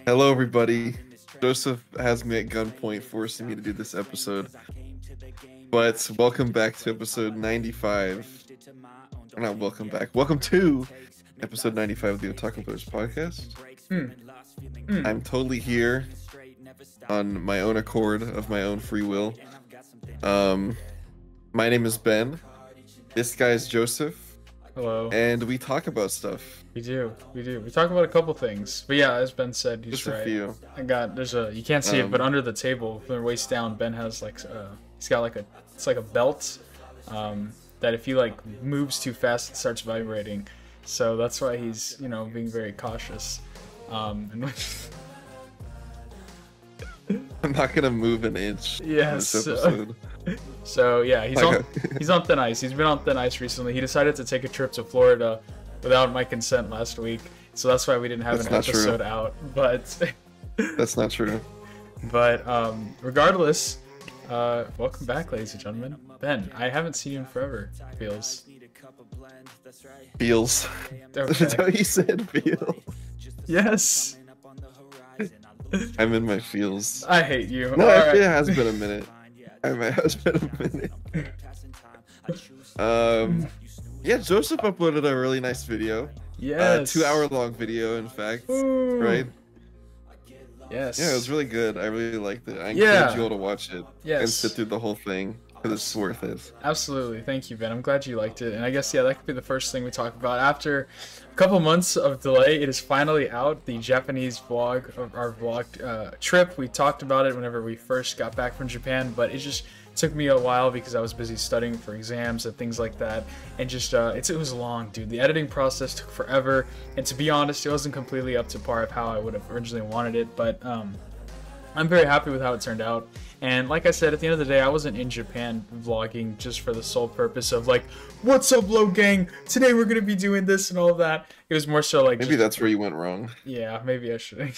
Hello, everybody. Joseph has me at gunpoint, forcing me to do this episode. But welcome back to episode 95. Or not welcome back. Welcome to episode 95 of the Otaku Brothers podcast. I'm totally here on my own accord, of my own free will. My name is Ben. This guy's Joseph. Hello. And we talk about stuff. We do. We talk about a couple things. But yeah, as Ben said, he's Just right. a few. You can't see it, but under the table, from the waist down, Ben has he's got it's like a belt, that if he moves too fast, it starts vibrating. So that's why he's, being very cautious. And I'm not gonna move an inch. Yes. In this episode. So yeah, he's on thin ice. He's been on thin ice recently. He decided to take a trip to Florida without my consent last week, so that's why we didn't have an episode out. But that's not true. But regardless, welcome back, ladies and gentlemen. Ben, I haven't seen you in forever. Feels. Okay. That's how you said feels. Yes. I'm in my feels. I hate you. No, it has been a minute. It has been a minute. Yeah, Joseph uploaded a really nice video. Yes. 2-hour long video, in fact. Ooh. Right? Yes. Yeah, it was really good. I really liked it. I encourage you all to watch it and Yes. sit through the whole thing because it's worth it. Absolutely. Thank you, Ben. I'm glad you liked it. And I guess, yeah, that could be the first thing we talk about. After a couple months of delay, it is finally out. The Japanese vlog, our vlog trip. We talked about it whenever we first got back from Japan, but it just took me a while because I was busy studying for exams and things like that. And just, it was long, dude. The editing process took forever. And to be honest, it wasn't completely up to par of how I would have originally wanted it. But I'm very happy with how it turned out. And like I said, at the end of the day, I wasn't in Japan vlogging just for the sole purpose of what's up, Low Gang? Today we're gonna be doing this and all of that. It was more so maybe that's where you went wrong. Yeah, maybe I should.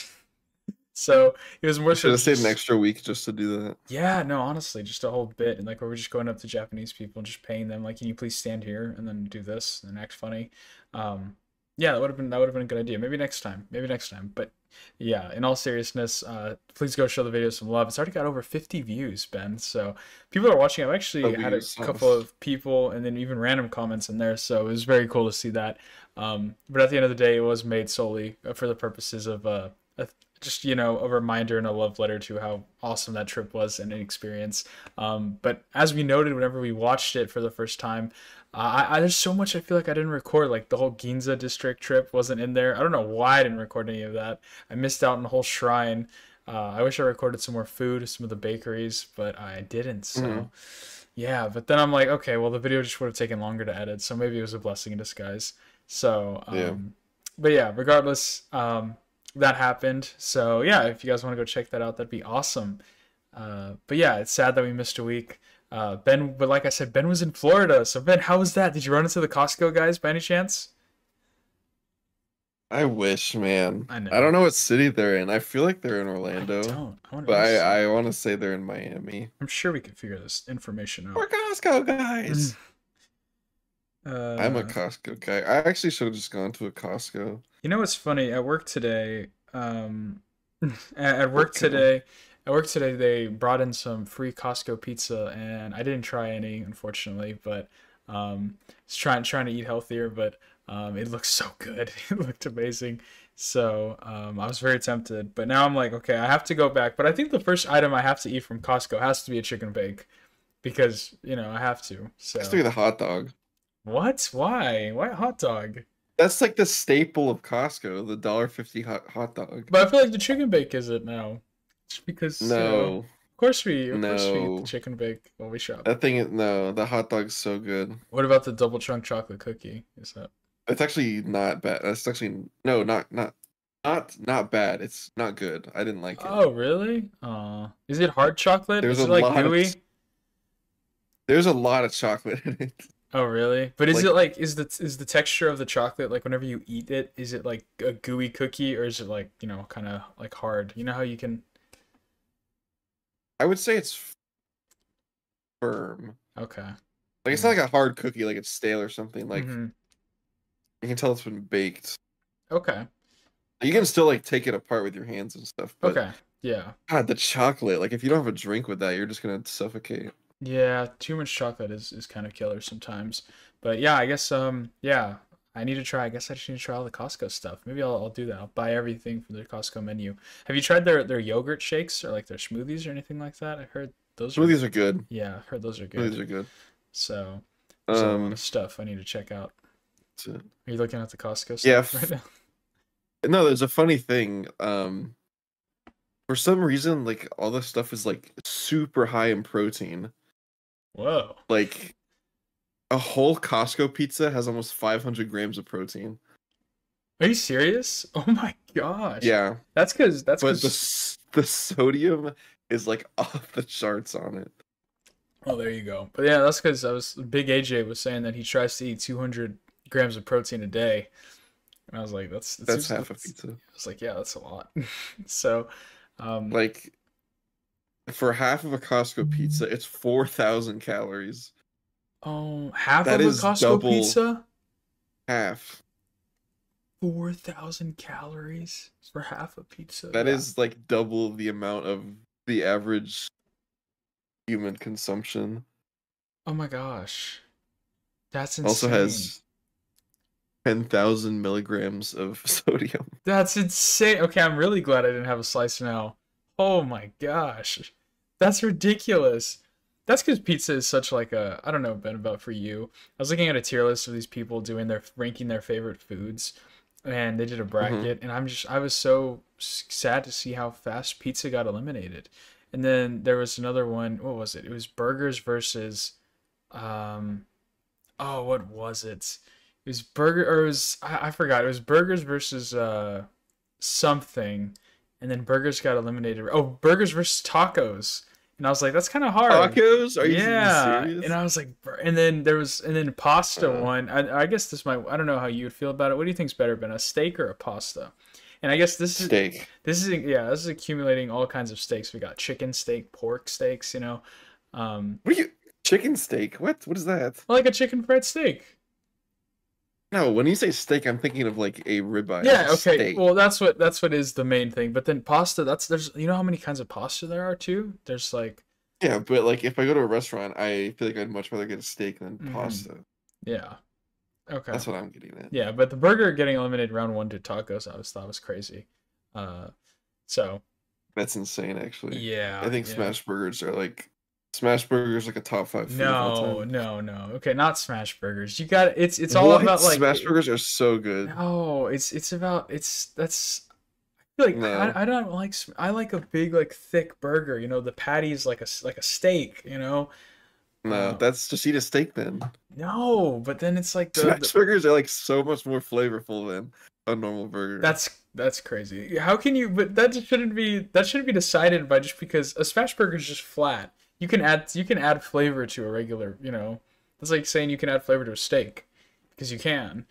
So it was more so. Should have stayed an extra week just to do that. Yeah, no, honestly, just a whole bit, and we're just going up to Japanese people and just paying them can you please stand here and then do this and act funny. Yeah, that would have been a good idea. Maybe next time. But yeah, in all seriousness, please go show the video some love. It's already got over 50 views, Ben. So people are watching. I've actually had a couple of people and then even random comments in there. So it was very cool to see that. But at the end of the day, it was made solely for the purposes of just, a reminder and a love letter to how awesome that trip was and an experience. But as we noted, whenever we watched it for the first time, there's so much I feel like I didn't record. The whole Ginza district trip wasn't in there. I don't know why I didn't record any of that. I missed out on the whole shrine. I wish I recorded some more food, some of the bakeries, but I didn't. So yeah, but then I'm like, okay, well, the video just would have taken longer to edit, so maybe it was a blessing in disguise. So yeah. But yeah, regardless, that happened. So yeah, if you guys want to go check that out, that'd be awesome. But yeah, it's sad that we missed a week. Ben, but like I said, Ben was in Florida. So Ben, how was that? Did you run into the Costco guys by any chance? I wish, man. I know. I don't know what city they're in. I feel like they're in Orlando. I want to say they're in Miami. I'm sure we could figure this information out. We're Costco guys. I'm a Costco guy. I actually should have just gone to a Costco. You know what's funny? At work today, at work today, they brought in some free Costco pizza, and I didn't try any, unfortunately. But was trying to eat healthier, but it looked so good. It looked amazing. So I was very tempted, but now I'm like, okay, I have to go back. But I think the first item I have to eat from Costco has to be a chicken bake, because I have to. So it has to be the hot dog. What? Why? Why hot dog? That's like the staple of Costco, the $1.50 hot dog. But I feel like the chicken bake is it now. Just because no. Of course we eat the chicken bake when we shop. That thing is the hot dog's so good. What about the double chunk chocolate cookie? Is that? It's actually not bad. That's actually not bad. It's not good. I didn't like it. Oh really? Is it hard chocolate? Is it gooey? There's a lot of chocolate in it. Oh really? But is it is the texture of the chocolate whenever you eat it, is it like a gooey cookie, or is it kind of hard? You know how you can. I would say it's firm. Okay. It's not like a hard cookie, like it's stale or something. You can tell it's been baked. Okay. You can still like take it apart with your hands and stuff, but Okay. Yeah. God, the chocolate, like if you don't have a drink with that, you're just gonna suffocate. Yeah, too much chocolate is kind of killer sometimes. But yeah, I guess yeah, I need to try. I guess I just need to try all the Costco stuff. Maybe I'll do that. I'll buy everything from their Costco menu. Have you tried their yogurt shakes or like their smoothies or anything like that? I heard those are Smoothies are good. yeah, I heard those are Smoothies good. are good. So there's a lot of Um, stuff I need to check out. so- Are you looking at the Costco yeah. stuff right now? No, there's a funny thing. For some reason, like all this stuff is like super high in protein. Whoa. Like a whole Costco pizza has almost 500 grams of protein. Are you serious? Oh my gosh. Yeah, That's because but the sodium is like off the charts on it. oh, there you go. But yeah, that's because Big AJ was saying that he tries to eat 200 grams of protein a day, and I was like, That's half a pizza. I was like, yeah, that's a lot. So, Like for half of a Costco pizza, it's 4,000 calories. oh, half That of a is Costco double pizza, half. 4,000 calories for half a pizza. That Yeah. is like double the amount of the average human consumption. Oh my gosh, that's Also insane. has 10,000 milligrams of sodium. That's insane. Okay, I'm really glad I didn't have a slice now. Oh my gosh. That's ridiculous. That's because pizza is such like a I don't know, Ben, about for you. I was looking at a tier list of these people doing their ranking their favorite foods, and they did a bracket, and I was so sad to see how fast pizza got eliminated. And then there was another one. What was it? It was burgers versus um oh, what was it? It was burger or it was I forgot. It was burgers versus something, and then burgers got eliminated. Oh, burgers versus tacos, and I was like, that's kind of hard. Tacos? Are you Yeah, serious? and I was like, and then pasta one. I guess this might. I don't know how you would feel about it. What do you think's better, Ben, a steak or a pasta? And I guess Steak. this is accumulating all kinds of steaks. We got chicken steak, pork steaks. What are you? Chicken steak? What? What is that? Like a chicken fried steak. No, when you say steak, I'm thinking of like a ribeye. Yeah, It's a okay. steak. Well, that's what is the main thing. But then pasta, there's you know how many kinds of pasta there are too? There's like Yeah, but like if I go to a restaurant, I feel like I'd much rather get a steak than pasta. yeah. Okay. That's what I'm getting at. Yeah, but the burger getting eliminated round one to tacos, I thought was crazy. So That's insane, actually. yeah. I think yeah. smash burgers are like a top 5 food of all time. No. Okay, not smash burgers. You got it's all What? about like Smash burgers are so good. no, it's about that's I feel like No. I don't like I like a big like thick burger. You know, the patty's like a steak. You know. No, that's just eat a steak then. No, but then it's like Smash burgers are like so much more flavorful than a normal burger. that's crazy. How can you? But that just shouldn't be decided by just because a smash burger is just flat. You can add flavor to a regular. You know, it's like saying you can add flavor to a steak because you can.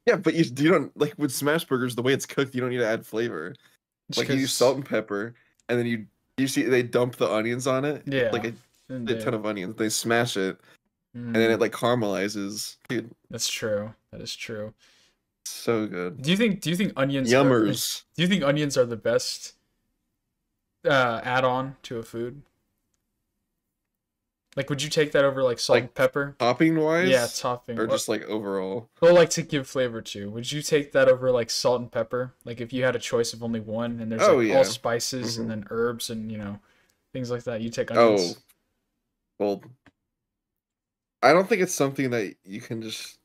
Yeah, but you don't like with smash burgers the way it's cooked. You don't need to add flavor. Like you use salt and pepper, and then you see they dump the onions on it. Yeah, like a ton of onions. They smash it, and then it like caramelizes. Dude, that's true. That is true. So good. Do you think onions Yummers. do you think onions are the best add-on to a food? Like, would you take that over like salt and pepper? Topping wise? Yeah, topping. Or just like overall? Well, like to give flavor to. Would you take that over like salt and pepper? Like if you had a choice of only one and there's all spices and then herbs and things like that, you take onions. Oh. Well, I don't think it's something that you can just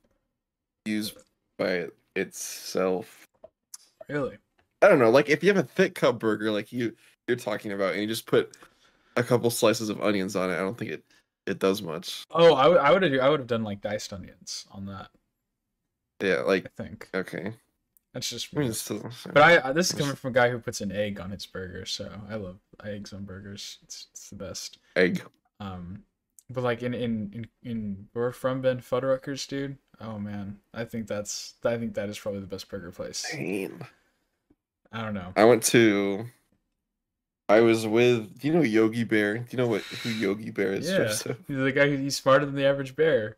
use by itself. Really? I don't know. Like if you have a thick cut burger, like you're talking about, and you just put a couple slices of onions on it, I don't think it does much. Oh, I would have done like diced onions on that. Yeah, like I think. Okay. That's just I mean, but this is coming from a guy who puts an egg on his burger, so I love eggs on burgers. It's the best. Egg. But like in we're from Ben Fuddruckers, dude. Oh man, I think that is probably the best burger place. Pain. I don't know. I was with, do you know Yogi Bear? Do you know who Yogi Bear is? Yeah, he's the guy he's smarter than the average bear.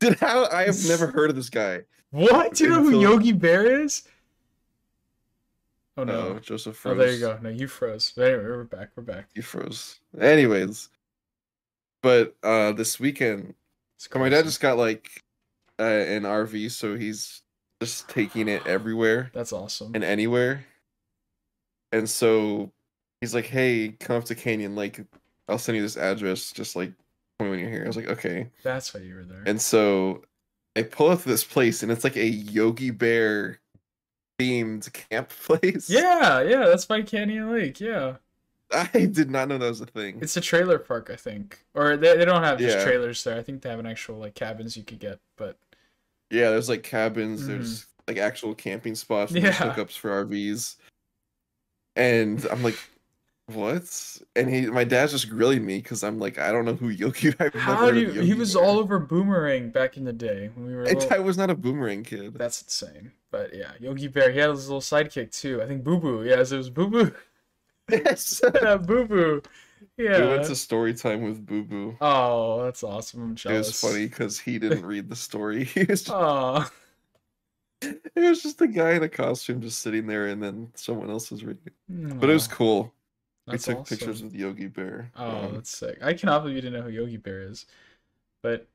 Dude, how I have never heard of this guy. What? Do you know who Yogi Bear is? Oh Oh, no. Joseph Oh, there you froze. go. No, you froze. But anyway, we're back. We're back. He froze. Anyways, but this weekend, It's so my dad crazy. just got like an RV, so he's just taking it everywhere That's awesome. and anywhere. And so he's like, "Hey, come up to Canyon. Like, I'll send you this address. Just like tell me when you're here." I was like, "Okay." That's why you were there. And so I pull up to this place, and it's like a Yogi Bear themed camp place. Yeah, yeah, that's by Canyon Lake. Yeah. I did not know that was a thing. It's a trailer park, I think. Or they don't have just Yeah, trailers there. I think they have an actual like cabins you could get, but yeah. There's like cabins. mhm. There's like actual camping spots, and there's Yeah. hookups for RVs. And I'm like, what? And my dad's just grilling me because I'm like, I don't know who Yogi. I've never How heard do of you he Yogi was all Bear. over Boomerang back in the day when we were And little. I was not a boomerang kid. That's insane. But yeah, Yogi Bear, he had his little sidekick too. I think Boo Boo. Yes, it was Boo Boo. Yes. Yeah, Boo Boo. We went Yeah. to story time with Boo Boo. Oh, that's awesome. I'm It was jealous. funny because he didn't read the story. Oh, It was just a guy in a costume just sitting there, and then someone else was reading. But it was no, cool. We that's took pictures awesome. with Yogi Bear. Oh, that's sick. I cannot believe you didn't know who Yogi Bear is. But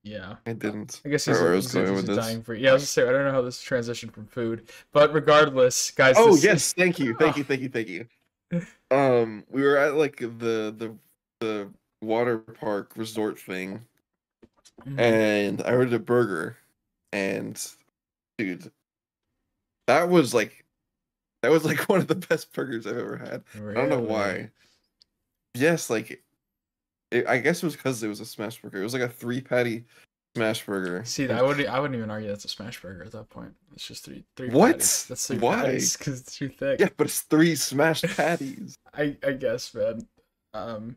yeah, I didn't. I guess Or where I was going he's with a this. dying breed. Yeah, I was gonna say I don't know how this transitioned from food, but regardless, guys, Oh this yes, thank you, thank oh, you, thank you, thank you. We were at like the water park resort thing, mhm. and I ordered a burger, and dude, that was like one of the best burgers I've ever had. I don't know Really? why. Yes, like I guess it was because it was a smash burger. It was like a 3 patty smash burger. See, And I wouldn't even argue that's a smash burger at that point. It's just three patties. what? That's three Why? patties because it's too thick. Yeah, but it's 3 smashed patties. I guess, man. Um,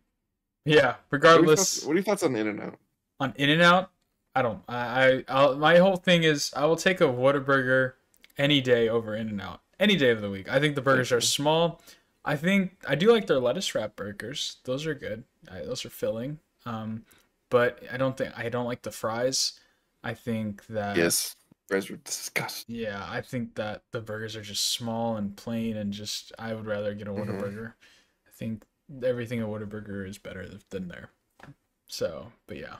yeah. What Regardless, are your thoughts on In-N-Out? on In and Out, I don't. My whole thing is I will take a Whataburger any day over In and Out. Any day of the week. I think the burgers are Okay. small. I think I do like their lettuce wrap burgers. Those are good. Those are filling. But I don't like the fries. I think that Yes. Fries were disgusting. yeah, I think that the burgers are just small and plain and just I would rather get a Hmm. Whataburger. I think everything a Whataburger is better than there. So, but yeah.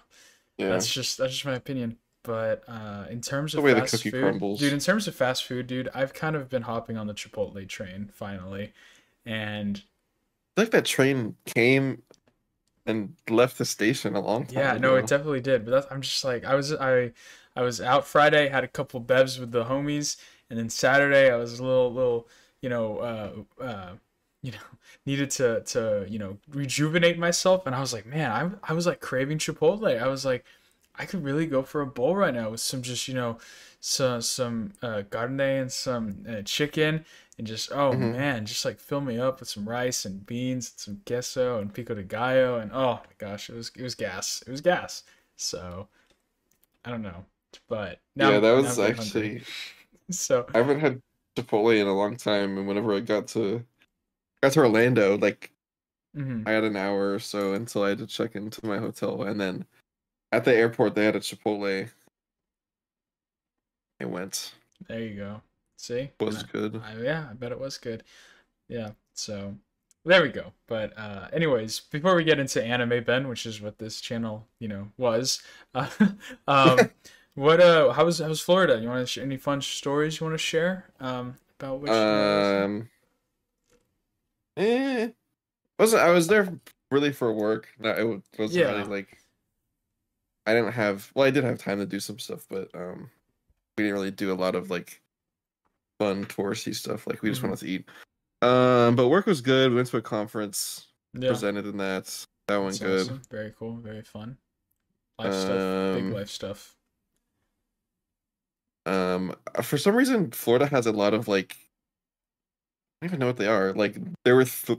Yeah. That's just my opinion. But in terms The of way the fast cookie food, dude, crumbles. in terms of fast food, dude, I've kind of been hopping on the Chipotle train finally. And I feel like that train came and left the station a long time yeah, no, it ago. definitely did. But I'm just like I was out Friday, had a couple bevs with the homies, and then Saturday I was a little you know you know needed to rejuvenate myself, and I was like, man, I was like craving Chipotle. I was like, I could really go for a bowl right now with some just some carne and some chicken and just oh Hmm. man, just like fill me up with some rice and beans and some queso and pico de gallo and oh my gosh, it was gas. It was gas. So I don't know, but Yeah, that now I'm was getting hungry. actually So I haven't had Chipotle in a long time, and whenever I got to Orlando, like mhm, I had an hour or so until I had to check into my hotel, and then at the airport they had a Chipotle. I went. there you go. See, It was good. yeah, I bet it was good. Yeah. So there we go. But anyways, before we get into anime, Ben, which is what this channel was, uh, um, what how was Florida? You want to any fun stories you want to share about which how it was? Um, eh, wasn't I was there really for work. No, wasn't really Yeah. like I didn't have. Well, I did have time to do some stuff, but we didn't really do a lot of like fun touristy stuff. Like we just Hmm. wanted to eat. But work was good. We went to a conference, Yeah. presented in that. That went That's good. awesome. Very cool. Very fun. Life stuff. Big Um, life stuff. for some reason, Florida has a lot of like I don't even know what they are. Like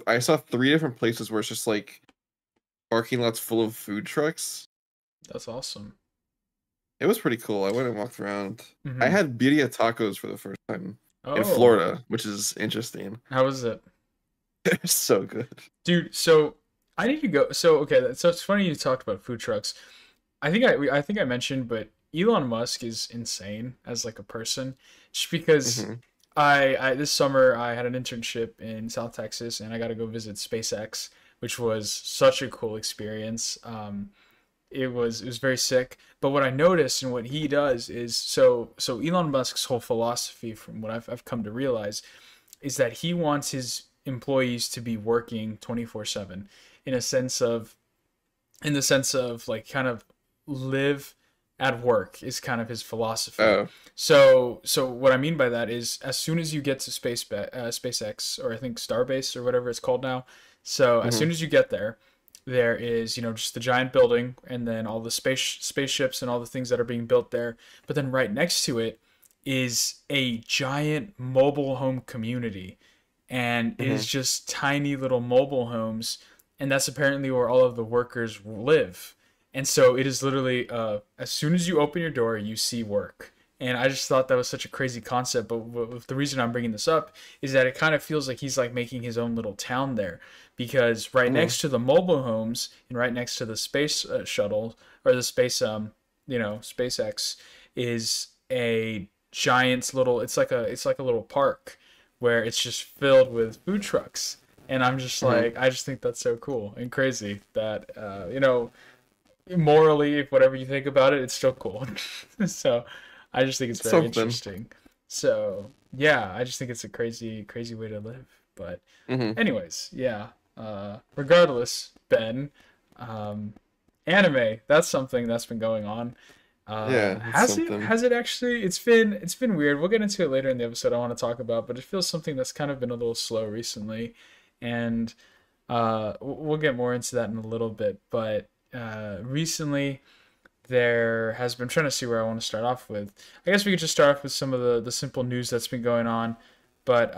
I saw 3 different places where it's just like parking lots full of food trucks. That's awesome. It was pretty cool. I went and walked around. I Hmm. had birria tacos for the first time in Oh, Florida, which is interesting. how was it? They're so good. Dude, so I need to go. So okay, so it's funny you talked about food trucks. I think I mentioned, but Elon Musk is insane as like a person, just because Hmm. I this summer I had an internship in South Texas, and I got to go visit SpaceX, which was such a cool experience. It was very sick. But what I noticed and what he does is so Elon Musk's whole philosophy, from what I've come to realize, is that he wants his employees to be working 24/7 in a sense of in the sense of like kind of live at work is kind of his philosophy. Oh. So what I mean by that is as soon as you get to SpaceX, or I think Starbase or whatever it's called now. So as Hmm. soon as you get there, there is, just the giant building, and then all the spaceships and all the things that are being built there. But then right next to it is a giant mobile home community, and it is Hmm. just tiny little mobile homes, and that's apparently where all of the workers live. And so it is literally, as soon as you open your door, you see work. And I just thought that was such a crazy concept. But the reason I'm bringing this up is that it kind of feels like he's like making his own little town there, because right Hmm. next to the mobile homes and right next to the space shuttle, or the space, SpaceX, is a giant little. It's like a little park where it's just filled with food trucks. And I'm just Hmm. like, I just think that's so cool and crazy that, morally, if whatever you think about it, it's still cool. So I just think it's It's very something. interesting. So yeah, I just think it's a crazy, crazy way to live. But Hmm. anyways, yeah. Regardless, Ben, um, anime, that's something that's been going on. Yeah, it's Has it? something. Has it actually? It's been weird. We'll get into it later in the episode. I want to talk about, but it feels something that's kind of been a little slow recently, and we'll get more into that in a little bit. But recently, there has been. I'm trying to see where I want to start off with. I guess we could just start off with some of the simple news that's been going on. But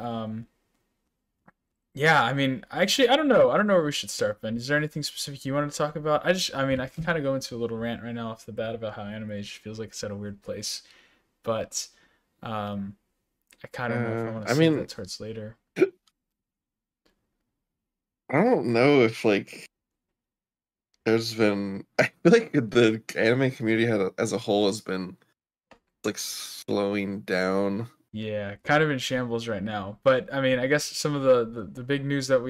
yeah, I mean, actually, I don't know. I don't know where we should start, Ben. Is there anything specific you wanted to talk about? I mean, I can kind of go into a little rant right now off the bat about how anime just feels like it's at a weird place, but um, I kind of know if I want to I save that mean, towards later. I don't know if like there's been. I feel like the anime community as a whole has been like slowing down. Yeah, kind of in shambles right now. But I mean, I guess some of the big news that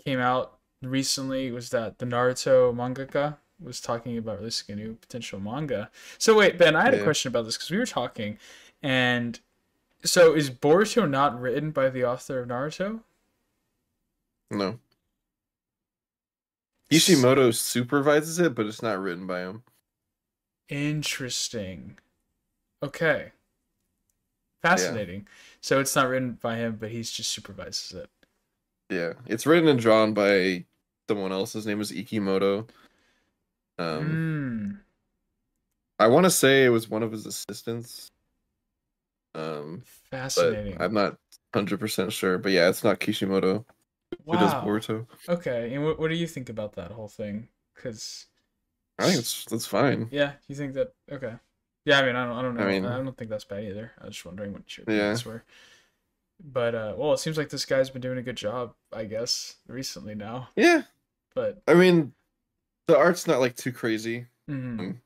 came out recently was that the Naruto mangaka was talking about releasing a new potential manga. So wait, Ben, I had a Yeah, question about this because we were talking, and so is Boruto not written by the author of Naruto? no. S- Kishimoto supervises it, but it's not written by him. Interesting. Okay, Yeah, fascinating. So it's not written by him, but he's just supervises it. yeah. It's written and drawn by someone else. His name is Ikimoto. Um, Hmm. I want to say it was one of his assistants. Um, but Fascinating. I'm not 100% sure. But yeah, it's not Kishimoto who does Wow. Boruto. Okay, and what do you think about that whole thing? Because, I think that's fine. yeah, you think that okay? Yeah, I mean, I don't I know. I mean, don't think that's bad either. I was just wondering what your yeah, opinions were. But well, it seems like this guy's been doing a good job, I guess, recently now. yeah. But I mean, the art's not like too crazy. mm, Mm.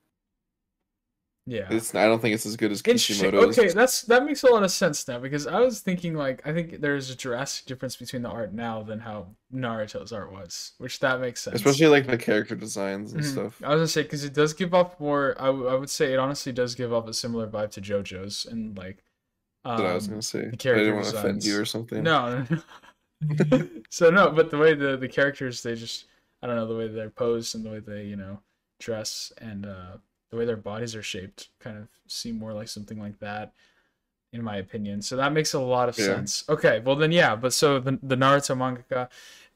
yeah. It's I don't think it's as good as Interesting. Kishimoto's. Okay, that makes a lot of sense now, because I was thinking like I think there's a drastic difference between the art now than how Naruto's art was, which that makes sense. Especially like the character designs and stuff. I was gonna say because it does give off more. I would say it honestly does give off a similar vibe to JoJo's, and like That's what I was gonna say. the But I character didn't want to offend you designs. or something. No, no, no. So no, but the way the characters, they just, I don't know, the way they're posed and the way they dress, and the way their bodies are shaped kind of seem more like something like that, in my opinion. So that makes a lot of Yeah. sense. Okay, well then, yeah. But so the Naruto mangaka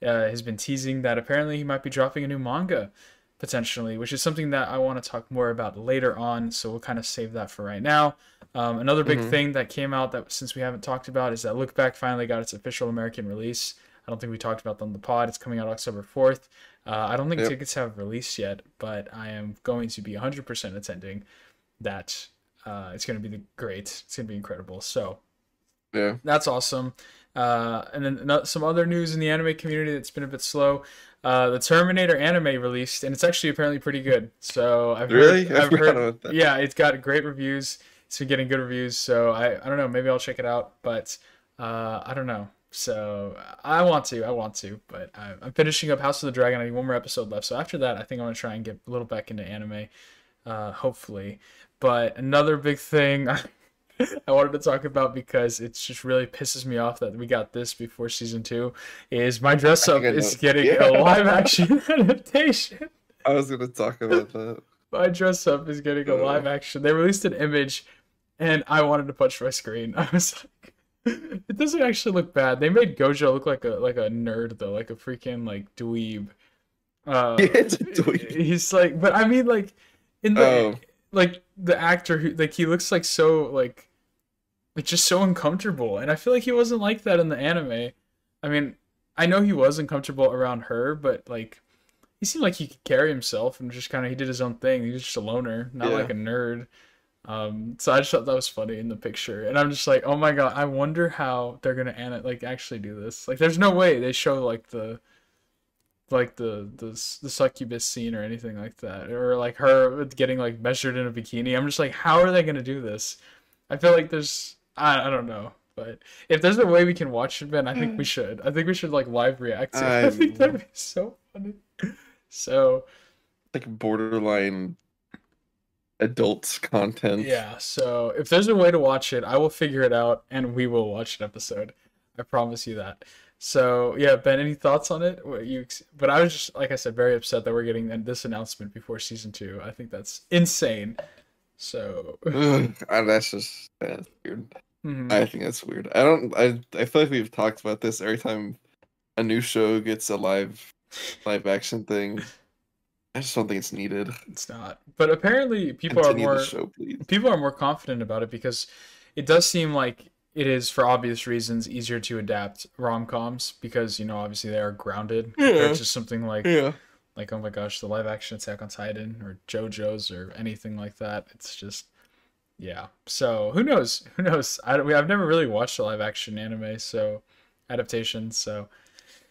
has been teasing that apparently he might be dropping a new manga potentially, which is something that I want to talk more about later on. So we'll kind of save that for right now. Another big Hmm. thing that came out that since we haven't talked about is that Look Back finally got its official American release. I don't think we talked about that on the pod. It's coming out October 4th. I don't think Yep. tickets have released yet, but I am going to be 100% attending that. It's going to be great. It's going to be incredible. So Yeah. that's awesome. And then some other news in the anime community that's been a bit slow. The Terminator anime released, and it's actually apparently pretty good. So Really? I forgot about that. yeah, it's got great reviews. It's been getting good reviews, so I don't know. Maybe I'll check it out, but I don't know. So I want to, but I'm finishing up House of the Dragon. I need one more episode left. So after that, I think I'm gonna try and get a little back into anime, hopefully. But another big thing I wanted to talk about because it just really pisses me off that we got this before season 2 is My Dress I Up think I know. is getting a Yeah. live action adaptation. I was gonna talk about that. My Dress Up is getting a live action. They released an image and I wanted to punch my screen. I was like, it doesn't actually look bad. They made Gojo look like a nerd though, like a freaking like dweeb. Yeah, it's a dweeb. He's like, but I mean like in the Oh. like the actor who like he looks like so like just so uncomfortable, and I feel like he wasn't like that in the anime. I mean, I know he was uncomfortable around her, but like he seemed like he could carry himself and just kind of he did his own thing. He was just a loner, not Yeah. like a nerd. So I just thought that was funny in the picture, and I'm just like, oh my god, I wonder how they're gonna like actually do this. Like, there's no way they show like the succubus scene or anything like that, or like her getting like measured in a bikini. I'm just like, how are they gonna do this? I feel like there's I don't know, but if there's a way we can watch it, Ben, I think we should. I think we should like live react to it. I think that'd be so funny. So Like borderline adult content. yeah, so if there's a way to watch it, I will figure it out and we will watch an episode. I promise you that. So yeah, Ben, any thoughts on it? But I was just like I said, very upset that we're getting this announcement before season 2. I think that's insane. So That's weird. mhm. I think that's weird. I feel like we've talked about this every time a new show gets a live action thing. I just don't think it's needed. It's not. But apparently Continue the show, please. people are more confident about it because it does seem like it is, for obvious reasons, easier to adapt rom-coms because, you know, obviously they are grounded compared to something like Yeah. oh my gosh, the live action Attack on Titan or JoJo's or anything like that. It's just yeah. So who knows? Who knows? I've never really watched a live action anime, so adaptation. So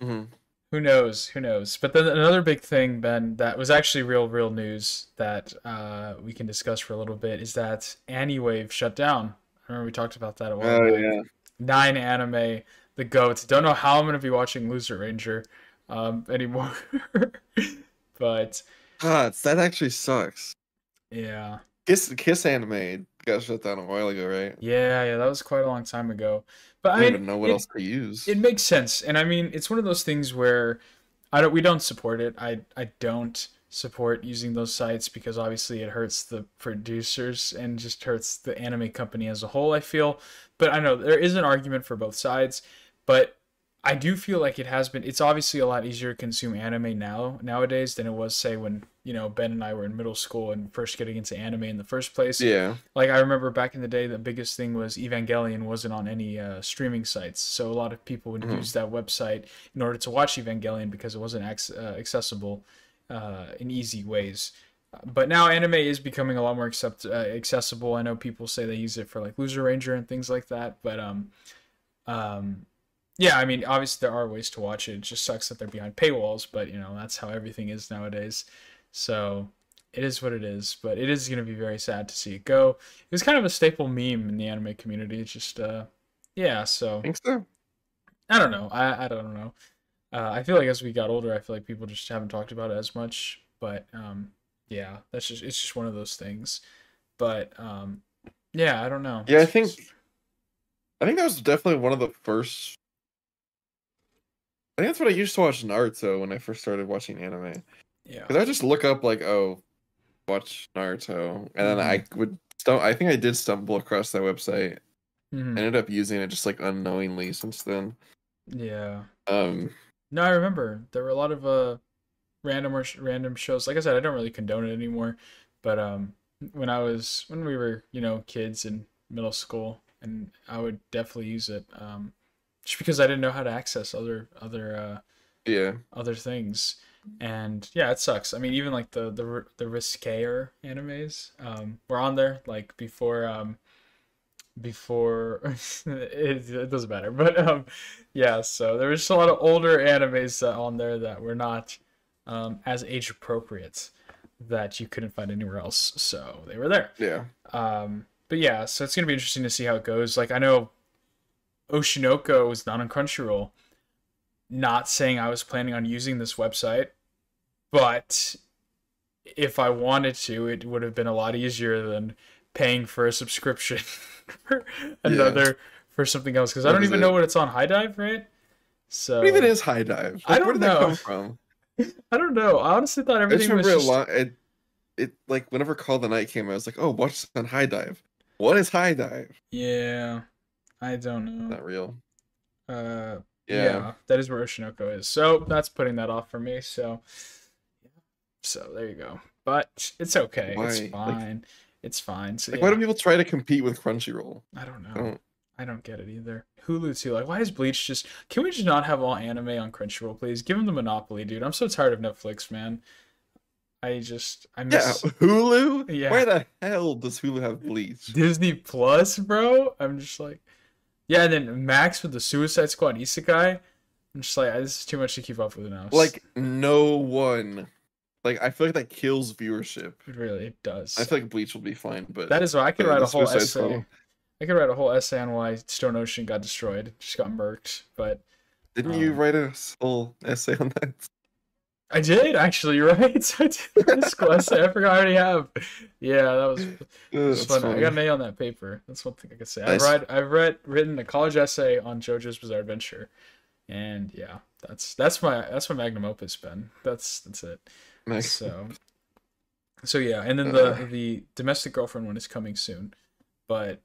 hmm who knows? Who knows? But then another big thing, Ben, that was actually real news that we can discuss for a little bit is that Wave shut down. I remember we talked about that a while Oh back. yeah. 9 anime, the GOAT. Don't know how I'm gonna be watching Loser Ranger anymore. But That actually sucks. yeah. Kiss anime got shut down a while ago, right? Yeah, that was quite a long time ago. But I I don't mean, even know what else to use. it makes sense, and I mean, it's one of those things where we don't support it. I don't support using those sites because obviously it hurts the producers and just hurts the anime company as a whole, I feel. But I know there is an argument for both sides, but I do feel like it's obviously a lot easier to consume anime nowadays than it was, say, when, you know, Ben and I were in middle school and first getting into anime in the first place. Yeah. Like, I remember back in the day, the biggest thing was Evangelion wasn't on any streaming sites. So a lot of people would use that website in order to watch Evangelion because it wasn't accessible in easy ways. But now anime is becoming a lot more accessible. I know people say they use it for like Loser Ranger and things like that, but yeah, I mean, obviously there are ways to watch it. It just sucks that they're behind paywalls, but you know, that's how everything is nowadays. So it is what it is, but it is going to be very sad to see it go. It was kind of a staple meme in the anime community. It's just, yeah, so I think so. I don't know. I don't know. I feel like as we got older, I feel like people just haven't talked about it as much, but yeah, it's just one of those things. But yeah, I don't know. Yeah, I think that was definitely one of the first. I think that's what I used to watch Naruto when I first started watching anime. Yeah. Because I just look up like, oh, watch Naruto, and then I would. I think I did stumble across that website. I ended up using it just like unknowingly since then. Yeah. No, I remember there were a lot of random shows. Like I said, I don't really condone it anymore, but when we were, you know, kids in middle school, and I would definitely use it just because I didn't know how to access other things. And yeah, it sucks. I mean, even like the riskier animes were on there like before it doesn't matter, but yeah, so there was just a lot of older animes on there that were not as age appropriate that you couldn't find anywhere else, so they were there. Yeah. But but yeah, so it's gonna be interesting to see how it goes. Like I know Oshinoko was not on Crunchyroll. Not saying I was planning on using this website, but if I wanted to, it would have been a lot easier than paying for a subscription for another for something else. Because I don't even know what it's on High Dive, right? So what even is High Dive? I don't where did know. that come from? I don't know. I honestly thought everything was just... it like whenever Call of the Night came out, I was like, oh, watch this on High Dive. What is High Dive? Yeah, I don't know. Not real. Yeah, that is where Oshinoko is. So that's putting that off for me. So there you go. But it's okay. Why? It's fine. It's fine. So, why do people try to compete with Crunchyroll? I don't know. I don't get it either. Hulu too. Like, why is Bleach just... Can we just not have all anime on Crunchyroll, please? Give them the monopoly, dude. I'm so tired of Netflix, man. I miss... Hulu? Yeah. Why the hell does Hulu have Bleach? Disney Plus, bro? I'm just like... Yeah, and then Max with the Suicide Squad Isekai. I'm just like, this is too much to keep up with now. Like, no one... Like, I feel like that kills viewership. It really does. I feel like Bleach will be fine, but... That is why I could write a whole essay. I could write a whole essay on why Stone Ocean got destroyed. Just got murked, but... Didn't you write a whole essay on that? I did, actually, you're right. I did a school essay. I forgot I already have. Yeah, that was fun. Funny. I got an A on that paper. That's one thing I could say. Nice. I've written a college essay on JoJo's Bizarre Adventure. And yeah, that's my magnum opus, Ben. That's it. Nice. So yeah, and then the domestic girlfriend one is coming soon. But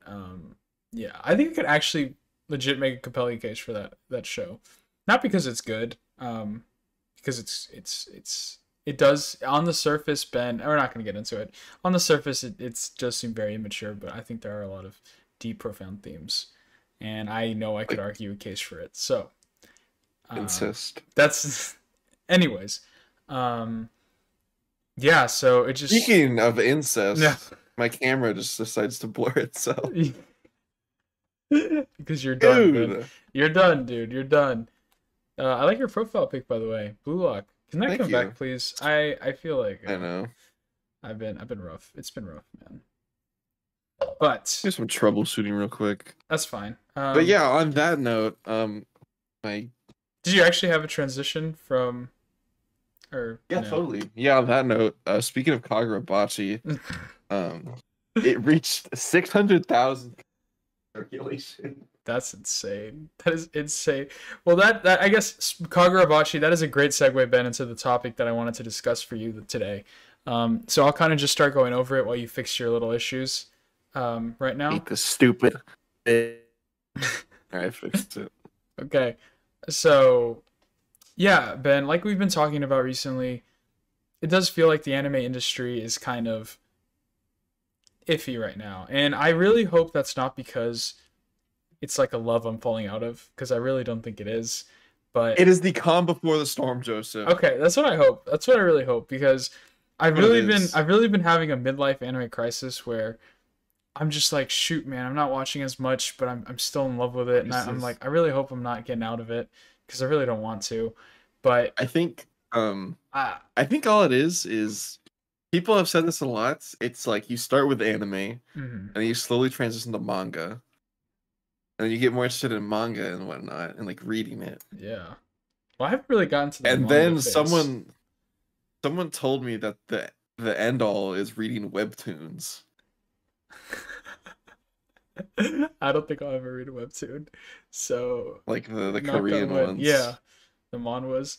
yeah, I think I could actually legit make a compelling case for that show. Not because it's good, because it does on the surface, Ben. We're not going to get into it. On the surface, it does seem very immature, but I think there are a lot of deep, profound themes, and I know I could argue a case for it. So, insist. That's, anyways. Yeah. So it just... Speaking of incest, my camera just decides to blur itself. Because you're done, dude. You're done, dude. You're done. I like your profile pic, by the way. Blue Lock. Can that come back, please? I feel like I know. I've been rough. It's been rough, man. But here's some troubleshooting real quick. That's fine. But yeah, on that note, did you actually have a transition from... Or yeah, no? Totally. Yeah, on that note, speaking of Kagurabachi, it reached 600,000 circulation. That's insane. That is insane. Well, that I guess Kagurabachi, that is a great segue, Ben, into the topic that I wanted to discuss for you today. So I'll kind of just start going over it while you fix your little issues right now. Eat the stupid. Alright, fixed it. Okay. So, yeah, Ben, like we've been talking about recently, it does feel like the anime industry is kind of iffy right now. And I really hope that's not because it's like a love I'm falling out of, because I really don't think it is. But it is the calm before the storm, Joseph. Okay, that's what I hope. That's what I really hope, because I've really been having a midlife anime crisis where I'm just like, shoot, man, I'm not watching as much, but I'm still in love with it, and I'm like, I really hope I'm not getting out of it, because I really don't want to. But I think all it is people have said this a lot. It's like you start with anime, and then you slowly transition to manga. And then you get more interested in manga and whatnot, and like reading it. Yeah. Well, I haven't really gotten to that. And then someone told me that the end all is reading webtoons. I don't think I'll ever read a webtoon. So like the Korean ones. Yeah. The manhwas.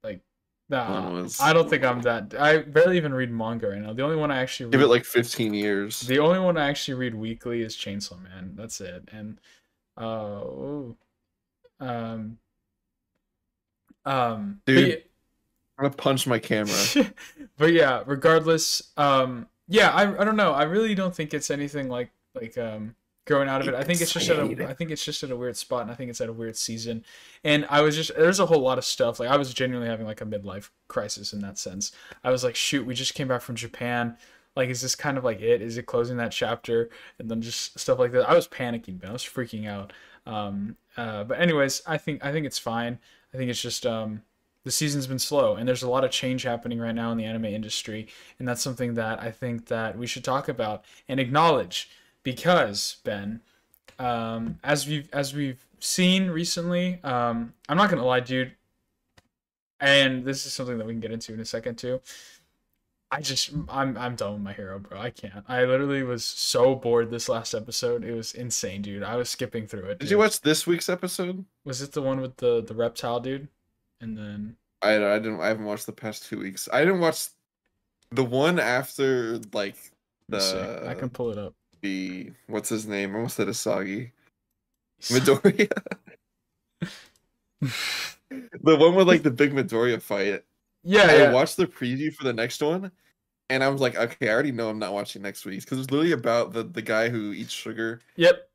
Like, nah. I don't think I'm that. I barely even read manga right now. The only one I actually read, give it like 15 years. The only one I actually read weekly is Chainsaw Man. That's it. And dude, I'm gonna punch my camera. But yeah, regardless, yeah, I don't know. I really don't think it's anything like growing out of it. I think it's just at a weird spot, and I think it's at a weird season. And there's a whole lot of stuff. Like, I was genuinely having like a midlife crisis in that sense. I was like, shoot, we just came back from Japan. Like, is this kind of like it? Is it closing that chapter? And then just stuff like that. I was panicking, but I was freaking out. But anyways, I think it's fine. I think it's just the season's been slow, and there's a lot of change happening right now in the anime industry, and that's something that I think that we should talk about and acknowledge, because Ben, as we've seen recently, I'm not gonna lie, dude, and this is something that we can get into in a second too. I'm done with My Hero, bro. I can't. I literally was so bored this last episode. It was insane, dude. I was skipping through it. Did Dude. you watch this week's episode? Was it the one with the reptile dude? And then I didn't. I haven't watched the past 2 weeks. I didn't watch the one after like I can pull it up. the what's his name? I almost said Asagi. Midoriya. The one with like the big Midoriya fight. Yeah, I watched the preview for the next one, and I was like, okay, I already know I'm not watching next week's because it's literally about the guy who eats sugar. Yep.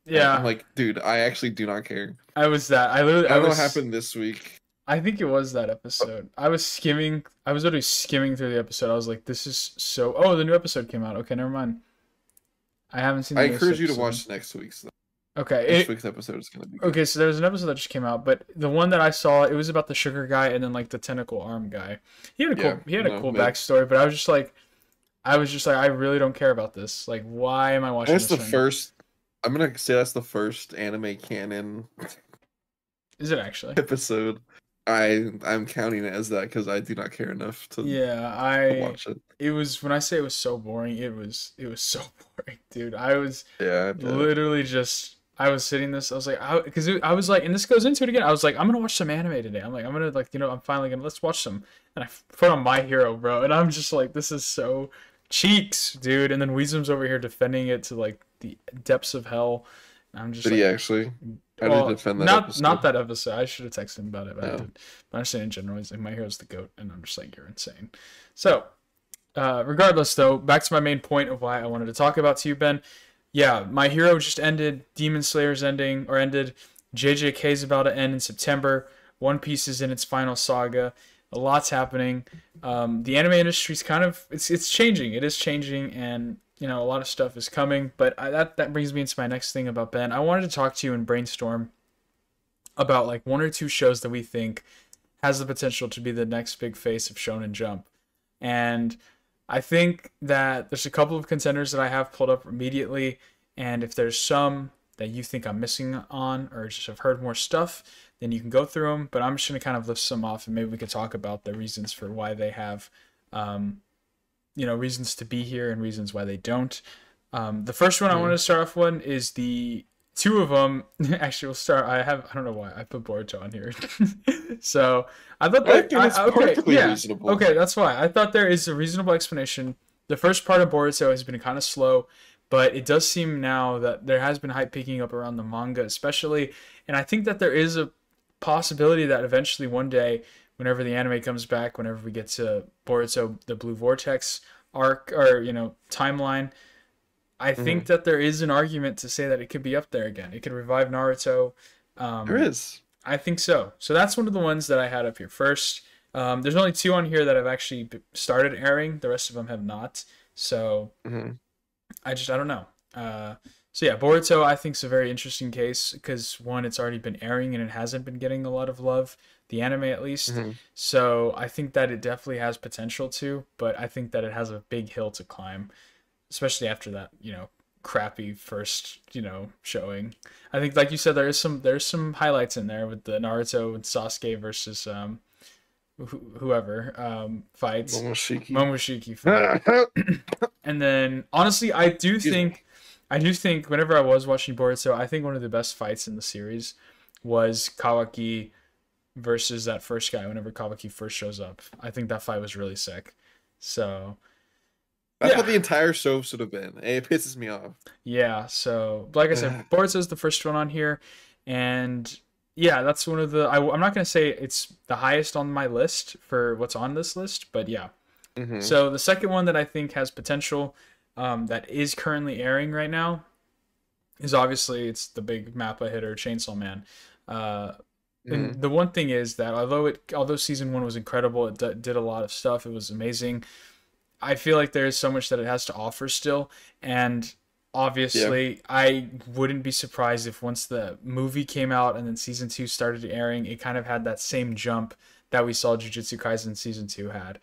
Yeah. And I'm like, dude, I actually do not care. I was that. I don't know what happened this week. I think it was that episode. I was literally skimming through the episode. I was like, this is so. Oh, the new episode came out. Okay, never mind. I haven't seen. I encourage you to watch next week's. Okay. Next week's episode is gonna be good. Okay, so there's an episode that just came out, but the one that I saw, it was about the sugar guy and then like the tentacle arm guy. He had a cool backstory, but I was just like, I really don't care about this. Like, why am I watching this? That's the first. I'm gonna say that's the first anime canon. Is it actually episode? I'm counting it as that because I do not care enough to watch it. It was, when I say it was so boring, it was so boring, dude. I was literally just. I was sitting this. I was like, because I was like, and this goes into it again. I was like, I'm gonna watch some anime today. I'm gonna I'm finally gonna let's watch some. And I put on My Hero, bro, and I'm just like, this is so cheeks, dude. And then Weezum's over here defending it to like the depths of hell. And I'm just. Did he actually? How did he defend that episode? Not that episode. I should have texted him about it, but I did. But I'm saying in general, he's like, My Hero's the GOAT, and I'm just like, you're insane. So, regardless, though, back to my main point of why I wanted to talk about to you, Ben. Yeah, My Hero just ended. Demon Slayer's ended. JJK's about to end in September. One Piece is in its final saga. A lot's happening. The anime industry's kind of it's changing. It is changing, and a lot of stuff is coming. But that brings me into my next thing about Ben. I wanted to talk to you and brainstorm about like one or two shows that we think has the potential to be the next big face of Shonen Jump, and I think that there's a couple of contenders that I have pulled up immediately, and if there's some that you think I'm missing on or just have heard more stuff, then you can go through them. But I'm just going to kind of list some off, and maybe we could talk about the reasons for why they have, reasons to be here and reasons why they don't. The first one I want to start off with is the two of them. Actually, we'll start. I don't know why I put Boruto on here. So I thought that reasonable. Okay, that's why I thought there is a reasonable explanation. The first part of Boruto has been kind of slow, but it does seem now that there has been hype picking up around the manga, especially, and I think that there is a possibility that eventually one day, whenever the anime comes back, whenever we get to Boruto, the Blue Vortex arc or timeline, I think that there is an argument to say that it could be up there again. It could revive Naruto. There is. I think so. So that's one of the ones that I had up here first. There's only two on here that have actually started airing. The rest of them have not. So I don't know. So yeah, Boruto I think is a very interesting case because one, it's already been airing and it hasn't been getting a lot of love, the anime at least. So I think that it definitely has potential to, but I think that it has a big hill to climb, especially after that, crappy first, showing. I think, like you said, there's some highlights in there with the Naruto and Sasuke versus whoever fights. Momoshiki fight. And then honestly, I do think whenever I was watching Boruto, I think one of the best fights in the series was Kawaki versus that first guy whenever Kawaki first shows up. I think that fight was really sick. So that's what the entire show should have been. It pisses me off. Yeah, so like I said, Boruto is the first one on here, and yeah, that's one of the. I'm not gonna say it's the highest on my list for what's on this list, but yeah. So the second one that I think has potential, that is currently airing right now, is obviously it's the big Mappa hitter, Chainsaw Man. And the one thing is that although season 1 was incredible, it did a lot of stuff. It was amazing. I feel like there is so much that it has to offer still, and obviously I wouldn't be surprised if once the movie came out and then season 2 started airing, it kind of had that same jump that we saw Jujutsu Kaisen season 2 had.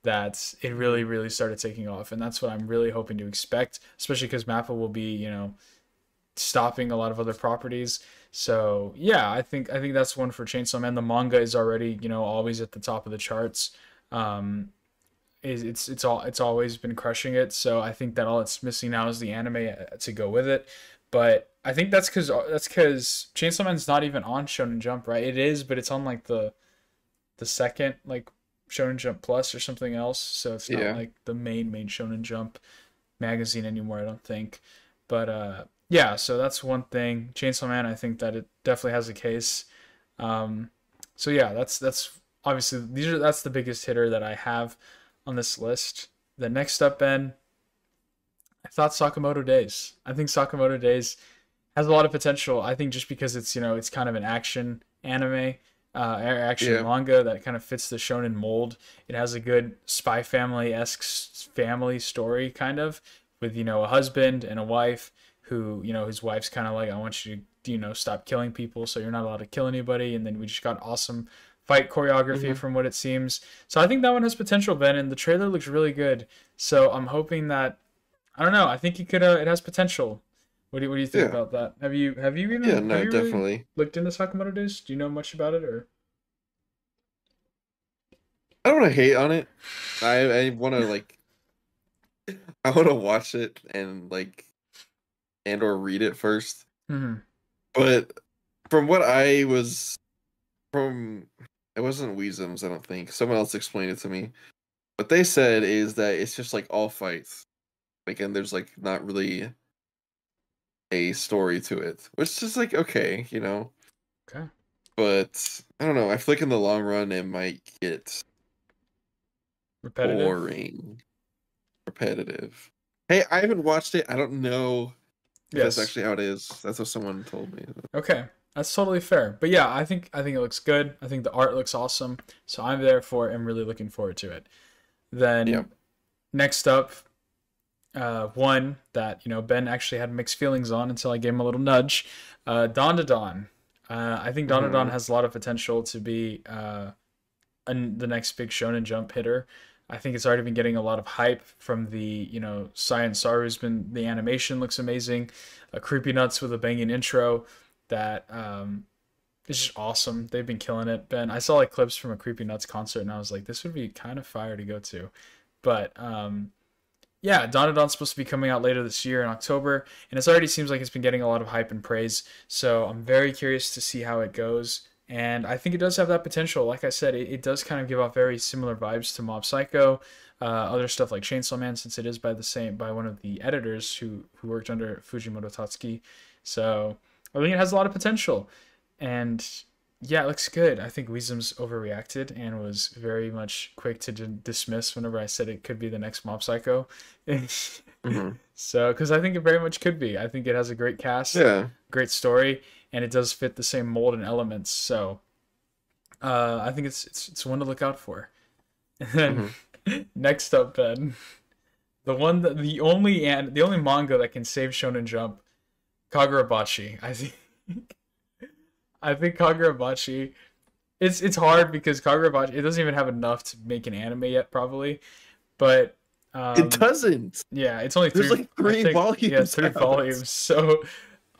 that it really, really started taking off. And that's what I'm really hoping to expect, especially because Mappa will be, stopping a lot of other properties. So yeah, I think that's one for Chainsaw Man. The manga is already, always at the top of the charts. It's always been crushing it. So I think that all it's missing now is the anime to go with it. But I think that's because Chainsaw Man's not even on Shonen Jump, right? It is, but it's on like the second like Shonen Jump Plus or something else. So it's not like the main Shonen Jump magazine anymore, I don't think. But yeah, so that's one thing. Chainsaw Man, I think that it definitely has a case. So yeah, that's obviously that's the biggest hitter that I have on this list. The next up, Ben, I thought Sakamoto Days. I think Sakamoto Days has a lot of potential. I think just because it's kind of an action anime, action manga that kind of fits the shonen mold. It has a good spy family-esque family story, kind of, with a husband and a wife who, his wife's kind of like, I want you to, stop killing people, so you're not allowed to kill anybody. And then we just got awesome fight choreography from what it seems. So I think that one has potential, Ben, and the trailer looks really good. So I'm hoping that, I don't know, I think it has potential. What do you think about that? Have you even definitely really looked into Sakamoto Days? Do you know much about it, or? I don't want to hate on it. I want to I want to watch it and or read it first. But from what it wasn't Weezums, I don't think. Someone else explained it to me. What they said is that it's just all fights. And there's not really a story to it. Which is okay, Okay. But I don't know. I feel like in the long run it might get repetitive. Boring. Repetitive. Hey, I haven't watched it. I don't know if that's actually how it is. That's what someone told me. Okay. That's totally fair. But yeah, I think it looks good. I think the art looks awesome. So I'm really looking forward to it. Then next up, one that Ben actually had mixed feelings on until I gave him a little nudge. Dawn to Dawn. I think Dawn to Dawn has a lot of potential to be the next big Shonen Jump hitter. I think it's already been getting a lot of hype from the, Science Saru's been, the animation looks amazing. Creepy Nuts with a banging intro that is just awesome. They've been killing it. Ben, I saw clips from a Creepy Nuts concert and I was like, this would be kind of fire to go to. But yeah, Dawn to Dawn's supposed to be coming out later this year in October, and it already seems like it's been getting a lot of hype and praise. So I'm very curious to see how it goes. And I think it does have that potential. Like I said, it does kind of give off very similar vibes to Mob Psycho, other stuff like Chainsaw Man, since it is by one of the editors who worked under Fujimoto Tatsuki. So I think it has a lot of potential. And yeah, it looks good. I think Weezum's overreacted and was very much quick to dismiss whenever I said it could be the next Mob Psycho. So, because I think it very much could be. I think it has a great cast, great story, and it does fit the same mold and elements. So, I think it's one to look out for. And then next up, Ben, the only manga that can save Shonen Jump, Kagurabachi. I think Kagurabachi. It's hard because Kagurabachi, it doesn't even have enough to make an anime yet, probably, but. It doesn't. Yeah, it's only there's 3 volumes. Yeah, 3 volumes. So,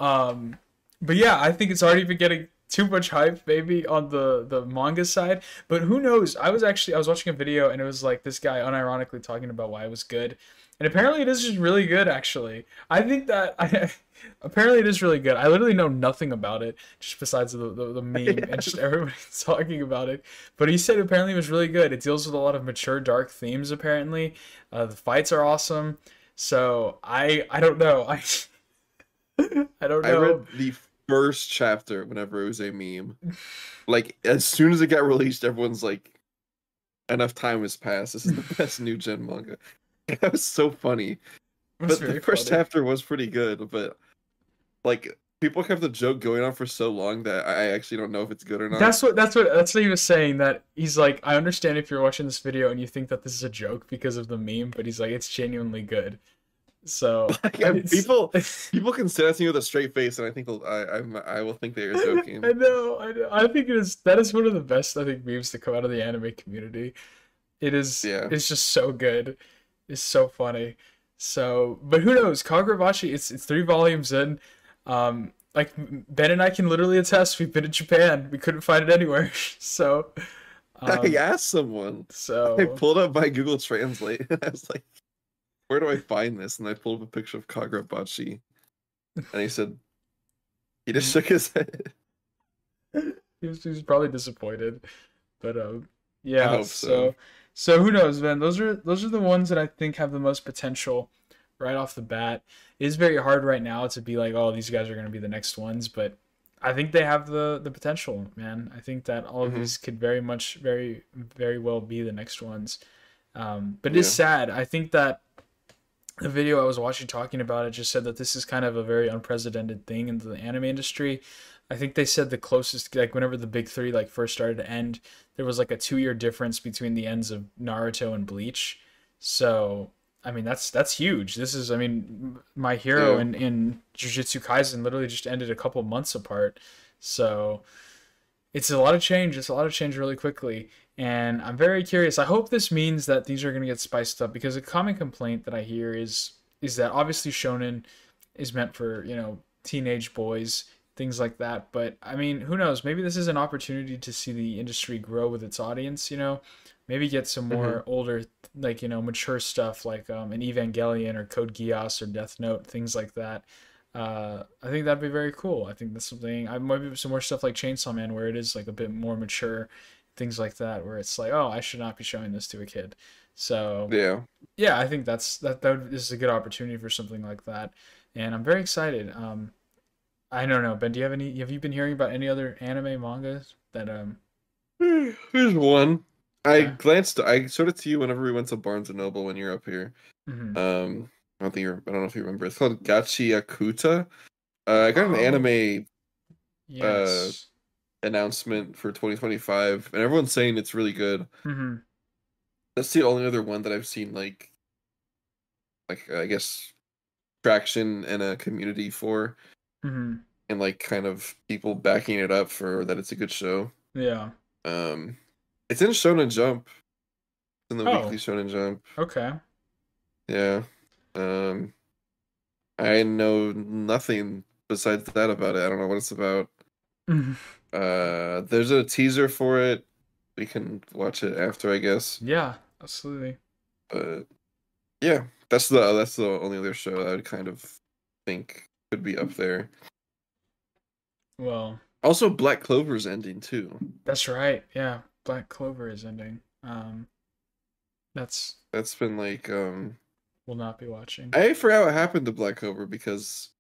but yeah, I think it's already been getting too much hype, maybe on the manga side. But who knows? I was watching a video and it was this guy unironically talking about why it was good, and apparently it is just really good. Actually, I think that apparently it is really good. I literally know nothing about it, just besides the meme and just everybody's talking about it. But he said apparently it was really good. It deals with a lot of mature, dark themes. Apparently, the fights are awesome. So I don't know. I don't know. I read the first chapter whenever it was a meme. As soon as it got released, everyone's like, enough time has passed. This is the best new gen manga. That was so funny. But the first chapter was pretty good, but people have the joke going on for so long that I actually don't know if it's good or not. That's what he was saying, that he's like, I understand if you're watching this video and you think that this is a joke because of the meme, but he's like, it's genuinely good. So people can say that to me with a straight face, and I think I will think they are joking. I know. I think that is one of the best memes to come out of the anime community. It is. Yeah. It's just so good. It's so funny. So, but who knows? Kagurabachi. It's 3 volumes in. Like Ben and I can literally attest. We've been in Japan. We couldn't find it anywhere. So, I um, asked someone. I so pulled up my Google Translate and I was like, where do I find this? And I pulled up a picture of Kagurabachi. And he said, he just shook his head. he was probably disappointed. But I yeah. hope so. So who knows, man? Those are the ones that I think have the most potential right off the bat. It is very hard right now to be like, oh, these guys are going to be the next ones, but I think they have the potential, man. I think that all of Hmm. these could very well be the next ones. But it is Yeah. sad. I think that the video I was watching talking about it just said that this is kind of a very unprecedented thing in the anime industry. I think they said the closest, like whenever the big three like first started to end, there was like a 2 year difference between the ends of Naruto and Bleach. So I mean that's huge. This is, I mean, My Hero Yeah. in Jujutsu Kaisen literally just ended a couple months apart. So it's a lot of change. It's a lot of change really quickly. And I'm very curious. I hope this means that these are going to get spiced up, because a common complaint that I hear is that obviously shonen is meant for, teenage boys, things like that. But I mean, who knows? Maybe this is an opportunity to see the industry grow with its audience, Maybe get some Hmm. more older, like, mature stuff like an Evangelion or Code Geass or Death Note, things like that. I think that'd be very cool. I think that's something. I might be some more stuff like Chainsaw Man, where it is like a bit more mature, things like that, where it's like, oh, I should not be showing this to a kid. So Yeah. yeah, I think is a good opportunity for something like that, and I'm very excited. I don't know, Ben. Do you have any? Have you been hearing about any other anime mangas that Here's one. Okay. I showed it to you whenever we went to Barnes and Noble when you're up here. Hmm. I don't know if you remember. It's called Gachi Akuta. I got an Oh, anime uh yes. announcement for 2025, and everyone's saying it's really good. Hmm. That's the only other one that I've seen I guess traction and a community for, Hmm. and like kind of people backing it up for that it's a good show. Yeah. Um, it's in Shonen Jump. It's in the weekly Oh, Shonen Jump. okay. Yeah. Um, I know nothing besides that about it. I don't know what it's about. Mhm. There's a teaser for it. We can watch it after, I guess. Yeah, absolutely. But yeah, that's the only other show that I would kind of think could be up there. Well, Also, Black Clover's ending too. that's right. Yeah, Black Clover is ending. That's That's been Will not be watching. I forgot what happened to Black Clover because